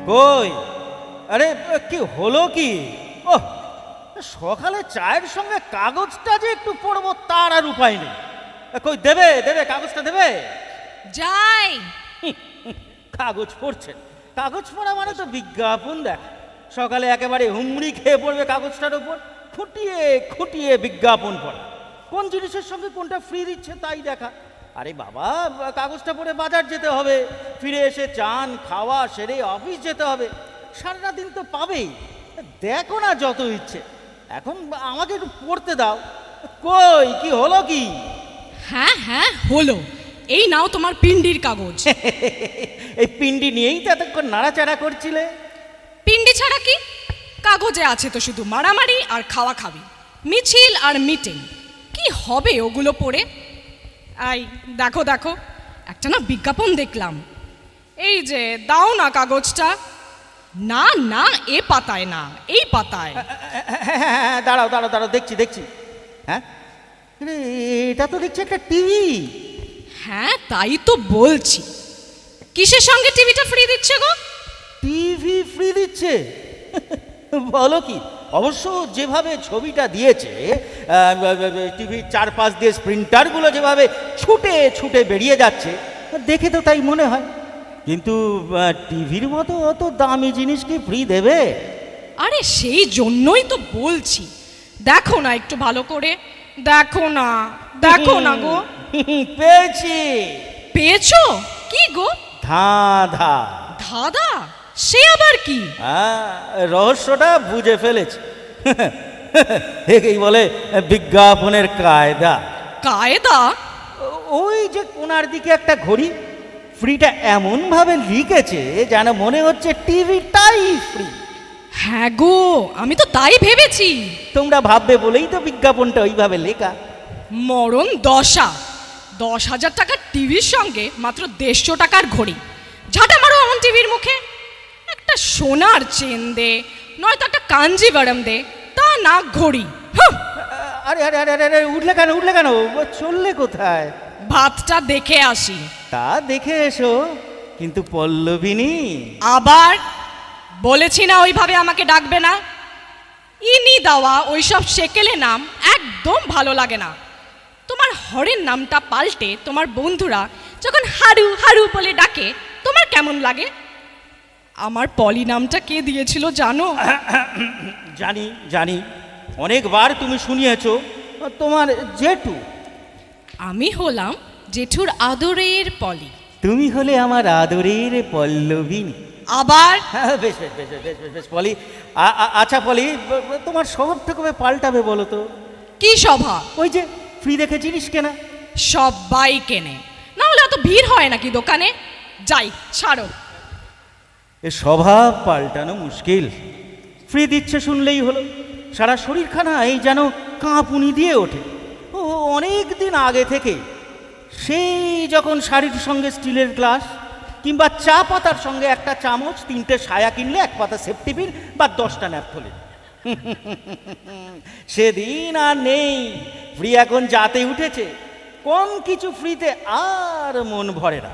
কই? আরে কি হলো কি? ওহ, সকালে চায়ের সঙ্গে কাগজটা যে একটু পড়বো তার আর উপায় নেই। কই দেবে দেবে কাগজটা দেবে? যাই। কাগজ পড়ছেন? কাগজ পড়া মানে তো বিজ্ঞাপন দেখ। সকালে একেবারে হুমড়ি খেয়ে পড়বে কাগজটার ওপর, খুঁটিয়ে খুঁটিয়ে বিজ্ঞাপন পড়া। কোন জিনিসের সঙ্গে কোনটা ফ্রি দিচ্ছে তাই দেখা। আরে বাবা, কাগজটা পড়ে বাজার যেতে হবে, ফিরে এসে চান খাওয়া সেরে অফিস যেতে হবে, সারাটা দিন তো পাবেই। দেখো না যত ইচ্ছে, এখন আমাকে একটু পড়তে দাও। কই কি হলো কি? হ্যাঁ হ্যাঁ হলো, এই নাও তোমার পিন্ডির কাগজ। এই পিন্ডি নিয়েই তো এতক্ষণ নাড়াচাড়া করছিলে। পিন্ডি ছাড়া কি? কাগজে আছে তো শুধু মারামারি আর খাওয়া খাবি, মিছিল আর মিটিং। কি হবে ওগুলো পড়ে? আই দেখো দেখো, একটা না বিজ্ঞাপন দেখলাম। এই যে দাও না কাগজটা। না না, এ পাতায় না, এই পাতায়। হ্যাঁ, দাঁড়াও দাঁড়াও দাঁড়াও, দেখছি দেখছি। হ্যাঁ, এটা তো দেখছি একটা টিভি। হ্যাঁ তাই তো বলছি, কিসের সঙ্গে টিভিটা ফ্রি দিচ্ছে গো? টিভি ফ্রি দিচ্ছে? বলো কি? অবশ্য যেভাবে ছবিটা দিয়েছে, টিভির চারপাশ দিয়ে স্প্রিন্টারগুলো যেভাবে ছুটে ছুটে বেরিয়ে যাচ্ছে, দেখে তো তাই মনে হয়। কিন্তু টিভির মতো অত দামি জিনিস কি ফ্রি দেবে? আরে সেই জন্যই তো বলছি, দেখো না একটু ভালো করে, দেখো না, দেখো না গো। পেয়েছি। পেয়েছো? কি গো? ধাঁধা। ধাঁধা? সে আবার কি? রহস্যটা বুঝে ফেলেছি। একেই বলে বিজ্ঞাপনের কায়দা। কায়দা? ওই যে কোনার দিকে একটা ঘড়ি, ফ্রিটা এমন ভাবে লিখেছে যেন মনে হচ্ছে টিভিটাই ফ্রি। হ্যাঁ গো, আমি তো তাই ভেবেছি। তোমরা ভাববে বলেই তো বিজ্ঞাপনটা ওইভাবে লেখা। মরণ দশা, 10,000 টাকার টিভির সঙ্গে মাত্র 150 টাকার ঘড়ি। ঝাঁটা মারো এমন টিভির মুখে। একটা সোনার চেন দে, নয়তো একটা কাঞ্জিভারম দে, তা না ঘড়ি। আরে আরে আরে আরে, উঠলে কেন উঠলে কেন? চললে কোথায়? ভাতটা দেখে আসি। তা দেখে এসো, কিন্তু পল্লবিনী। আবার বলেছি না ওইভাবে আমাকে ডাকবে না। ইনি দেওয়া ওইসব সেকেলে নাম একদম ভালো লাগে না। তোমার হরের নামটা পাল্টে তোমার বন্ধুরা যখন হারু হারু বলে ডাকে, তোমার কেমন লাগে? আমার পলি নামটা কে দিয়েছিল জানো? জানি জানি, অনেকবার তুমি শুনিয়েছো। তোমার জেঠু। আমি হলাম জেঠুর আদরের পলি। তুমি হলে আমার আদরের পল্লবিনী। আবার বেশ বেশ বেশ বেশ বেশ বেশ পলি। আচ্ছা পলি, তোমার স্বভাবটা কবে পাল্টাবে বলো তো? কি স্বভাব? ওই যে ফ্রি দেখে জিনিস কেনা। সবাই কেনে, না হলে অত ভিড় হয় নাকি দোকানে? যাই ছাড়ো। এ স্বভাব পাল্টানো মুশকিল। ফ্রি দিচ্ছে শুনলেই হলো, সারা শরীরখানা এই যেন কাঁপুনি দিয়ে ওঠে। ও অনেক দিন আগে থেকে, সেই যখন শাড়ির সঙ্গে স্টিলের গ্লাস কিংবা চা পাতার সঙ্গে একটা চামচ, 3টে সায়া কিনলে 1 পাতা সেফটি পিন বা 10টা ন্যাপথলিন। সেদিন আর নেই। ফ্রি এখন যাতে উঠেছে, কোন কিছু ফ্রিতে আর মন ভরে না।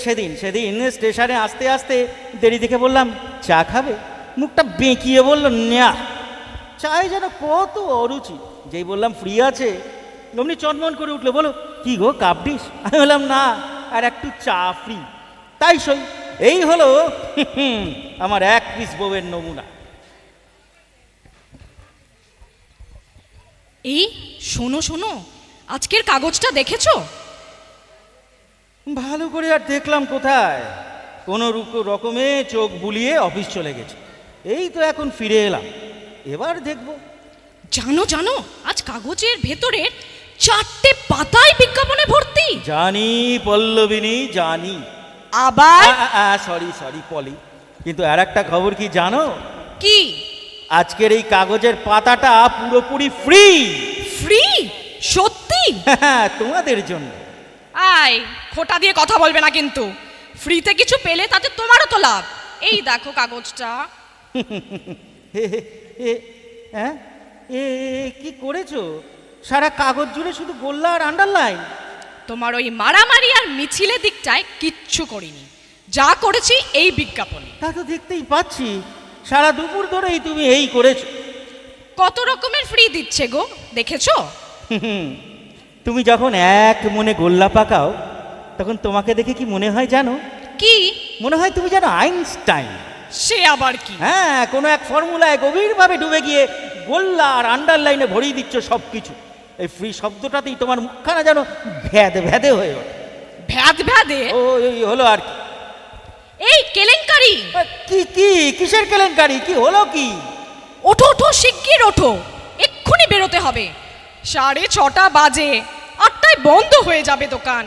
সেদিন স্টেশনে আসতে আসতে দেরি দেখে বললাম চা খাবে, মুখটা বেঁকিয়ে বলল না। চায় যেন কত অরুচি। যেই বললাম ফ্রি আছে, অমনি চটমন করে উঠলো, বলো কি গো কাপ ডিশ? আমি বললাম না, আর একটু চা ফ্রি। তাই সই। এই হলো আমার 1 পিস বউয়ের নমুনা। এই শোনো শোনো, আজকের কাগজটা দেখেছো? ভালো করে আর দেখলাম কোথায়? কোনো রকমে চোখ বুলিয়ে অফিস চলে গেছে। এই তো এখন ফিরে এলাম, এবার দেখব। জানো জানো, আজ কাগজের ভেতরের 4টে পাতায় বিজ্ঞাপনে ভর্তি। জানি পল্লবিনী, জানি। আবার সরি পলি, কিন্তু আর একটা খবর কি জানো? কি? আজকের এই কাগজের পাতাটা পুরোপুরি ফ্রি। ফ্রি? সত্যি? তোমাদের জন্য। আয়, খোটা দিয়ে কথা বলবে না কিন্তু। ফ্রিতে কিছু পেলে তাতে তোমারও তো লাভ। এই দেখো কাগজটা। হ্যাঁ, কি করেছো? সারা কাগজ জুড়ে শুধু গোল্লা আর আন্ডারলাইন। তোমার ওই মারামারি আর মিছিলের দিকটায় কিচ্ছু করিনি। যা করেছি এই বিজ্ঞাপনে। তা তো দেখতেই পাচ্ছি, সারা দুপুর ধরেই তুমি এই করেছো। কত রকমের ফ্রি দিচ্ছে গো, দেখেছো? তুমি যখন এক মনে গোল্লা পাকাও, তখন তোমাকে দেখে কি মনে হয় জানো? কি মনে হয় তুমি জানো আইনস্টাইন। সে আবার কি? হ্যাঁ, কোনো এক ফর্মুলায় গভীরভাবে ডুবে গিয়ে গোল্লা আর আন্ডারলাইনে ভরিয়ে দিচ্ছ সব কিছু। এই ফ্রি শব্দটাতেই তোমার মুখখানা যেন ভ্যাদে ভ্যাদে হয়ে ওঠে। ভ্যাদ ভ্যাদে? ও এই হলো আর কি। এই কেলেঙ্কারি! কি কি কিসের কেলেঙ্কারি? কি হলো কি? ওঠো ওঠো, শিগগির ওঠো, এক্ষুনি বেরোতে হবে। 6:30 বাজে, 8টায় বন্ধ হয়ে যাবে দোকান।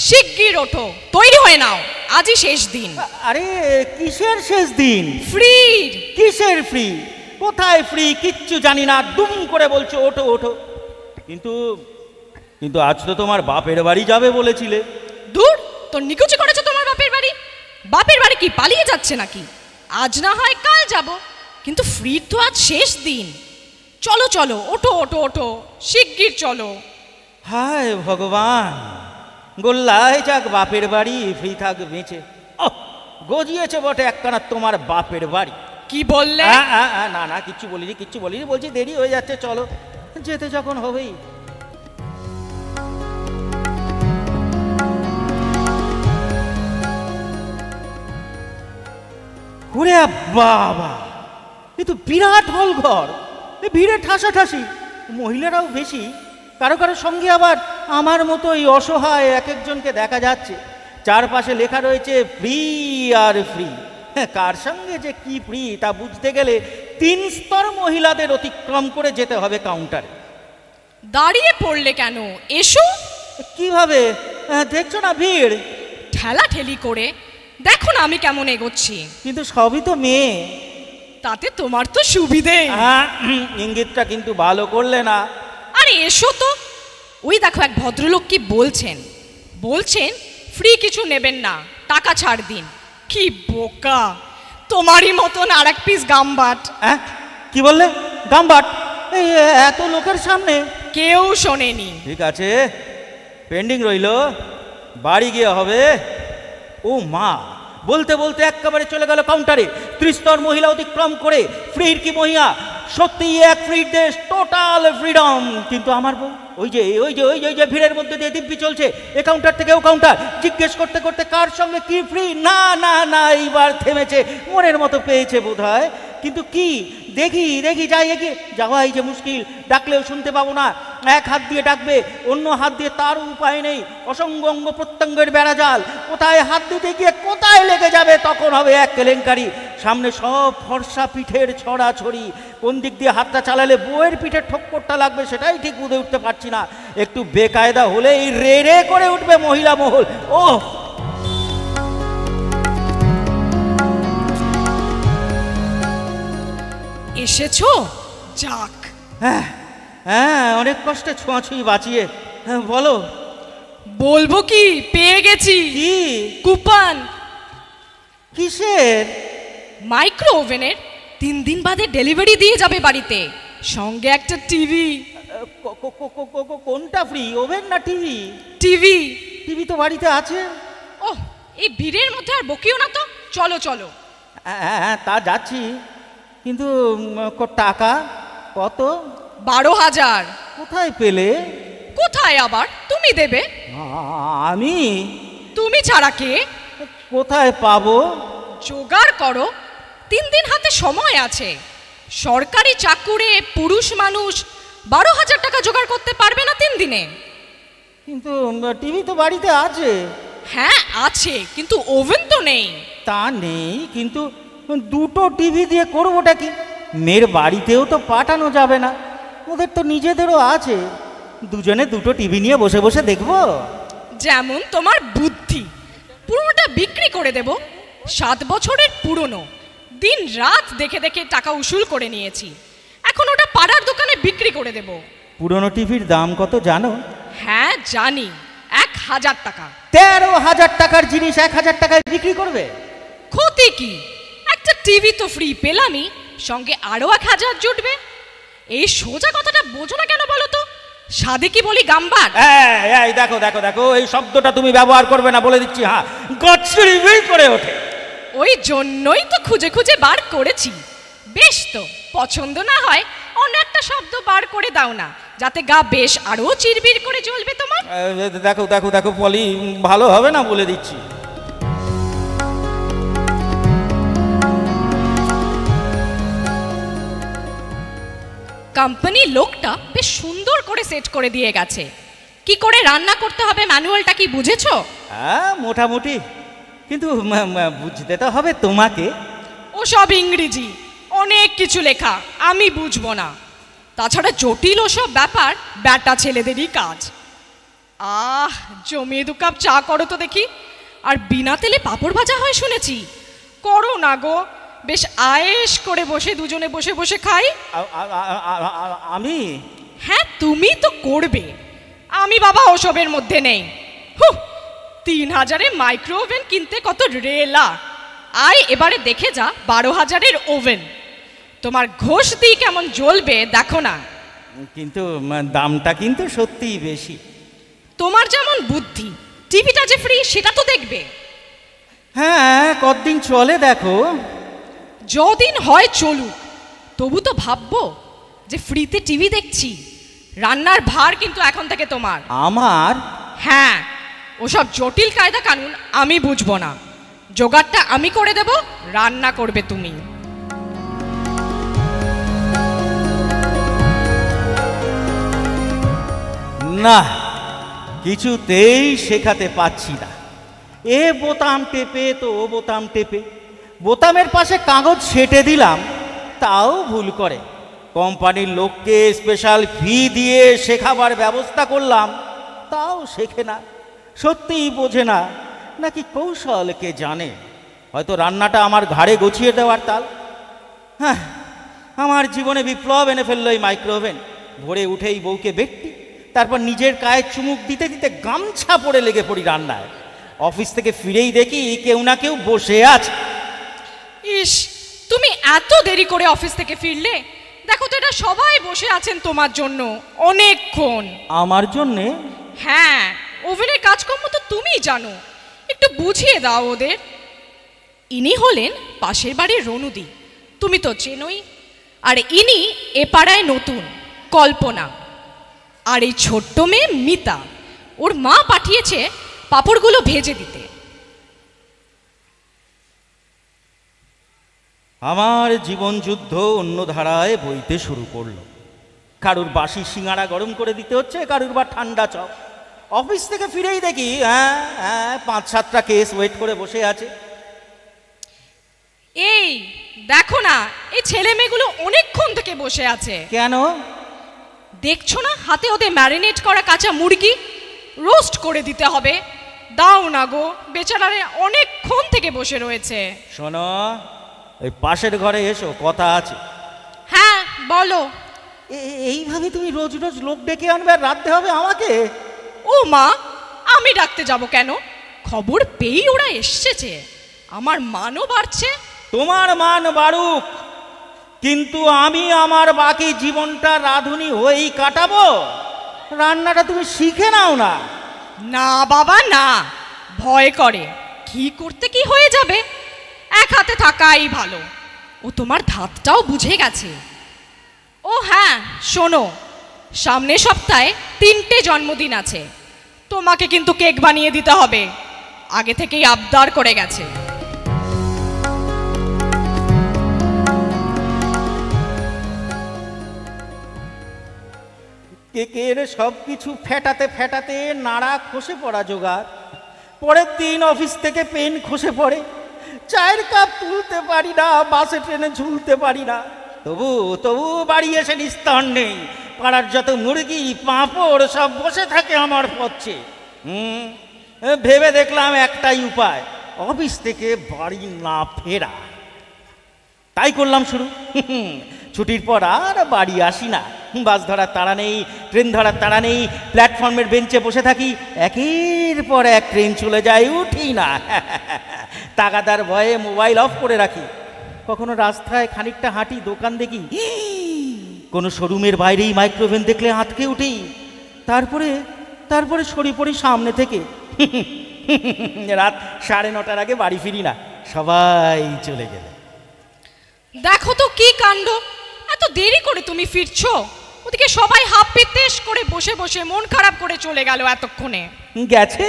শিগগির ওঠো, তৈরি হয়ে নাও, আজই শেষ দিন। আরে কিসের শেষ দিন? ফ্রি। কিসের ফ্রি? কোথায় ফ্রি? কিচ্ছু জানি না, দুম করে বলছো ওঠো ওঠো। কিন্তু কিন্তু আজ তো তোমার বাপের বাড়ি যাবে বলেছিলে। দূর, তো নিকুচি করেছো তোমার বাপের বাড়ি। বাপের বাড়ি কি পালিয়ে যাচ্ছে নাকি? আজ না হয় কাল যাব, কিন্তু ফ্রি তো আজ শেষ দিন। চলো চলো, ওঠো ওঠো ওঠো, শিগগির চলো। হায় ভগবান, গোল্লায় যাক বাপের বাড়ি, ফ্রি থাক বেঁচে। গজিয়েছে বটে একখানা তোমার বাপের বাড়ি। কি বললে? না না, কিচ্ছু বলিনি কিচ্ছু বলিনি, বলছি দেরি হয়ে যাচ্ছে, চলো, যেতে যখন হবেই। ওরে বাবা, এ তো বিরাট হল ঘর, এ ভিড়ে ঠাসাঠাসি, মহিলারাও বেশি। কারো কারো সঙ্গে আবার আমার মতো এই অসহায় এক একজনকে দেখা যাচ্ছে। চারপাশে লেখা রয়েছে ফ্রি আর ফ্রি। কার সঙ্গে যে কি ফ্রি তা বুঝতে গেলে 3 স্তর মহিলাদের অতিক্রম করে যেতে হবে কাউন্টারে। দাঁড়িয়ে পড়লে কেন? এসো। কিভাবে? দেখছো না ভিড়? ঠেলা ঠেলি করে দেখো না আমি কেমন এগোচ্ছি। কিন্তু সবই তো মেয়ে। তাতে তোমার তো সুবিধে। ইঙ্গিতটা কিন্তু ভালো করলে না। আরে এসো তো। ওই দেখো এক ভদ্রলোক কি বলছেন, বলছেন ফ্রি কিছু নেবেন না, টাকা ছাড় দিন। কি বোকা, তোমারই মতন আর এক পিস গামবাট। কি বললে? গামবাট? এই এত লোকের সামনে? কেউ শোনেনি। ঠিক আছে, পেন্ডিং রইল, বাড়ি গিয়ে হবে। ও মা, বলতে বলতে একেবারে চলে গেল কাউন্টারে। 30 স্তর মহিলা অতিক্রম করে ফ্রির কি মহিলা, সত্যি এক ফ্রির দেশ, টোটাল ফ্রিডম। কিন্তু আমার বউ ওই যে ওই যে ওই যে ওই যে ভিড়ের মধ্যে দিয়ে দিব্যি চলছে, এ কাউন্টার থেকে ও কাউন্টার, জিজ্ঞেস করতে করতে কার সঙ্গে কি ফ্রি। না না না, এইবার থেমেছে, মনের মতো পেয়েছে বোধহয়। কিন্তু কি দেখি দেখি যাই এগিয়ে যাওয়াই যে মুশকিল, ডাকলেও শুনতে পাবো না। এক হাত দিয়ে ডাকবে, অন্য হাত দিয়ে তার উপায় নেই। অসংখ্য অঙ্গ প্রত্যঙ্গের বেড়াজাল, কোথায় হাত দিতে গিয়ে কোথায় লেগে যাবে তখন হবে এক কেলেঙ্কারি। সামনে সব ফর্সা পিঠের ছড়াছড়ি, কোন দিক দিয়ে হাতটা চালালে বউয়ের পিঠের ঠক্করটা লাগবে সেটাই ঠিক বুঝে উঠতে পারছি না। একটু বেকায়দা হলেই রে রে করে উঠবে মহিলা মহল। ও এসেছো? যাক। হ্যাঁ হ্যাঁ, অনেক কষ্টে ছোঁয়াছুঁই বাঁচিয়ে। হ্যাঁ বলো। বলবো কি, পেয়ে গেছি। কি? কুপন। কিসের? মাইক্রো ওভেনের 3 দিন বাদে ডেলিভারি দিয়ে যাবে বাড়িতে, সঙ্গে একটা টিভি। কোনটা ফ্রি, ওভেন না টিভি? টিভি। টিভি তো বাড়িতে আছে। ওহ, এই ভিড়ের মধ্যে আর বকিও না তো, চলো চলো। হ্যাঁ তা যাচ্ছি, কিন্তু টাকা কত? 12,000। কোথায় পেলে? কোথায় আবার, তুমি দেবে। আমি? তুমি ছাড়া কে? কোথায় পাবো? জোগাড় করো, 3 দিন হাতে সময় আছে। সরকারি চাকুরে পুরুষ মানুষ 12,000 টাকা জোগাড় করতে পারবে না 3 দিনে। কিন্তু টিভি তো বাড়িতে আছে। হ্যাঁ আছে, কিন্তু ওভেন তো নেই। তা নেই, কিন্তু দুটো টিভি দিয়ে করবোটা কি? মেয়ের বাড়িতেও তো পাঠানো যাবে না, ওদের তো নিজেদেরও আছে। দুজনে দুটো টিভি নিয়ে বসে বসে দেখবো। যেমন তোমার বুদ্ধি, পুরোটা বিক্রি করে দেব। 7 বছরের পুরনো, দিন রাত দেখে দেখে টাকা উসুল করে নিয়েছি, এখন ওটা পাড়ার দোকানে বিক্রি করে দেব। পুরনো টিভির দাম কত জানো? হ্যাঁ জানি, 1,000 টাকা। 13,000 টাকার জিনিস 1,000 টাকায় বিক্রি করবে? ক্ষতি কি? একটা টিভি তো ফ্রি পেলামই, সঙ্গে আরো 1,000 জুটবে। এই সোজা কথাটা বোঝো না কেন বলো তো? সাদে কি বলি গাম্বার? এই দেখো দেখো দেখো, এই শব্দটা তুমি ব্যবহার করবে না, বলে দিচ্ছি। হ্যাঁ, গচ্ছিড়ি করে ওঠে। ওই জন্যই তো খুঁজে খুঁজে বার করেছি। বেশ, তো পছন্দ না হয় অন্য একটা শব্দ বার করে দাও না, যাতে গা বেশ আরো চিরবির করে জ্বলবে তোমার। দেখো দেখো দেখো পলি, ভালো হবে না, বলে দিচ্ছি। কোম্পানির লোকটা বেশ সুন্দর করে সেট করে দিয়ে গেছে। কি করে রান্না করতে হবে ম্যানুয়ালটা কি বুঝেছো? হ্যাঁ, মোটামুটি, কিন্তু বুঝতে তো হবে তোমাকে। ও সব ইংরেজি, অনেক কিছু লেখা, আমি বুঝবো না। তাছাড়া জটিল ওসব ব্যাপার ব্যাটা ছেলেদেরই কাজ। জমিয়ে 2 কাপ চা করো তো দেখি। আর বিনা তেলে পাঁপড় ভাজা হয় শুনেছি, করো না গো। বেশ আয়েশ করে বসে দুজনে বসে বসে খাই। আমি? হ্যাঁ, তুমি তো করবে, আমি বাবা ওসবের মধ্যে নেই। 3000-এ মাইক্রো ওভেন কিনতে কত রেলা। আয় এবারে দেখে যা 12,000-এর ওভেন। তোমার ঘোষ দিই কেমন জ্বলবে দেখো না। কিন্তু দামটা কিন্তু সত্যিই বেশি। তোমার যেমন বুদ্ধি, টিভিটা যে ফ্রি সেটা তো দেখবে। হ্যাঁ, কতদিন চলে দেখো। যদিন হয় চলুক, তবু তো ভাববো যে ফ্রিতে টিভি দেখছি। রান্নার ভার কিন্তু এখন থেকে তোমার। আমার? হ্যাঁ, ওসব জটিল কায়দা কানুন আমি বুঝবো না। জোগাড়টা আমি করে দেব, রান্না করবে তুমি। না, কিছুতেই শেখাতে পাচ্ছি না। এ বোতাম টেপে তো ও বোতাম টেপে, বোতামের পাশে কাগজ ছেটে দিলাম, তাও ভুল করে। কোম্পানির লোককে স্পেশাল ফি দিয়ে শেখাবার ব্যবস্থা করলাম, তাও শেখে না। সত্যিই বোঝে না, নাকি কৌশলকে জানে। হয়তো রান্নাটা আমার ঘাড়ে গছিয়ে দেওয়ার তাল। হ্যাঁ, আমার জীবনে বিপ্লব এনে ফেললো এই মাইক্রো ওভেন। ভোরে উঠেই বউকে বেটটি, তারপর নিজের গায়ে চুমুক দিতে দিতে গামছা পরে লেগে পড়ি রান্নায়। অফিস থেকে ফিরেই দেখি কেউ না কেউ বসে আছে। ইস, তুমি এত দেরি করে অফিস থেকে ফিরলে? দেখো তো, এটা সবাই বসে আছেন তোমার জন্য অনেকক্ষণ। আমার জন্যে? হ্যাঁ, ওভেনের কাজকর্ম তো তুমিই জানো, একটু বুঝিয়ে দাও ওদের। ইনি হলেন পাশের বাড়ির রনুদি, তুমি তো চেনোই। আর ইনি এ পাড়ায় নতুন, কল্পনা। আর এই ছোট্ট মেয়ে মিতা, ওর মা পাঠিয়েছে পাঁপড়গুলো ভেজে দিতে। আমার জীবন যুদ্ধ অন্য ধারায় বইতে শুরু করলো। কারুর বাসি সিঙাড়া গরম করে দিতে হচ্ছে, কারুর বা ঠান্ডা চপ। অফিস থেকে ফিরেই দেখি 5-7টা কেস ওয়েট করে বসে আছে। এই দেখো না, এই ছেলে মেয়েগুলো অনেকক্ষণ থেকে বসে আছে। কেন? দেখছো না, হাতে ওদের ম্যারিনেট করা কাঁচা মুরগি রোস্ট করে দিতে হবে। দাও না গো, বেচারারে অনেকক্ষণ থেকে বসে রয়েছে। শোনো, ওই পাশের ঘরে এসো, কথা আছে। হ্যাঁ বলো। এইভাবে তুমি রোজ রোজ লোক ডেকে আনবে আর রাখতে হবে আমাকে? ও মা, আমি ডাকতে যাব কেন? খবর পেয়েই ওরা এসেছে, আমার মানও বাড়ছে। তোমার মান বাড়ুক, কিন্তু আমি আমার বাকি জীবনটা রাঁধুনি হয়েই কাটাবো। রান্নাটা তুমি শিখে নাও না। না বাবা না, ভয় করে। কি করতে কি হয়ে যাবে, এক হাতে থাকাই ভালো। ও তোমার ধাতটাও বুঝে গেছে। ও হ্যাঁ শোনো, সামনের সপ্তাহে 3টে জন্মদিন আছে, তোমাকে কিন্তু কেক বানিয়ে দিতে হবে। আগে থেকেই আবদার করে গেছে। কেকের সব কিছু ফেটাতে ফেটাতে নাড়া খসে পড়া জোগাড়। পরের দিন অফিস থেকে পেন খসে পড়ে, চায়ের কাপ তুলতে পারি না, বাসে ট্রেনে ঝুলতে পারি না। তবু তবু বাড়ি এসে নিস্তার নেই। পাড়ার যত মুরগি পাঁপড় সব বসে থাকে আমার পথে। ভেবে দেখলাম একটাই উপায়, অফিস থেকে বাড়ি না ফেরা। তাই করলাম শুরু। ছুটির পর আর বাড়ি আসি না। বাস ধরার তাড়া নেই, ট্রেন ধরার তাড়া নেই, প্ল্যাটফর্মের বেঞ্চে বসে থাকি। একের পর এক ট্রেন চলে যায়, উঠি না। তাগাদার ভয়ে মোবাইল অফ করে রাখি। কখনো রাস্তায় খানিকটা হাঁটি, দোকান দেখি, কোনো শোরুমের বাইরেই মাইক্রোওভেন দেখলে আঁতকে উঠি। তারপরে তারপরে সরি পড়ি সামনে থেকে। রাত 9:30 আগে বাড়ি ফিরি না, সবাই চলে গেলে। দেখো তো কি কাণ্ড, এত দেরি করে তুমি ফিরছো, ওদিকে সবাই হাফ পিত্তেশ করে বসে বসে মন খারাপ করে চলে গেল এতক্ষণে। গেছে?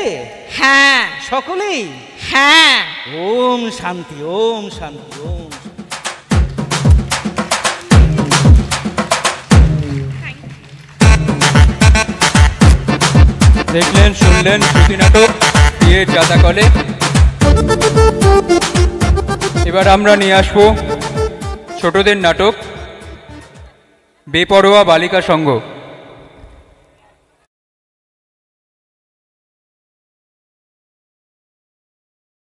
হ্যাঁ সকলেই? হ্যাঁ। ওম শান্তি, ওম শান্তি, ওম। দেখলেন শুনলেন শ্রুতি নাটক বিয়ের জাতাকলে। এবার আমরা নিয়ে আসবো ছোটদের নাটক বেপরোয়া বালিকা সংঘ।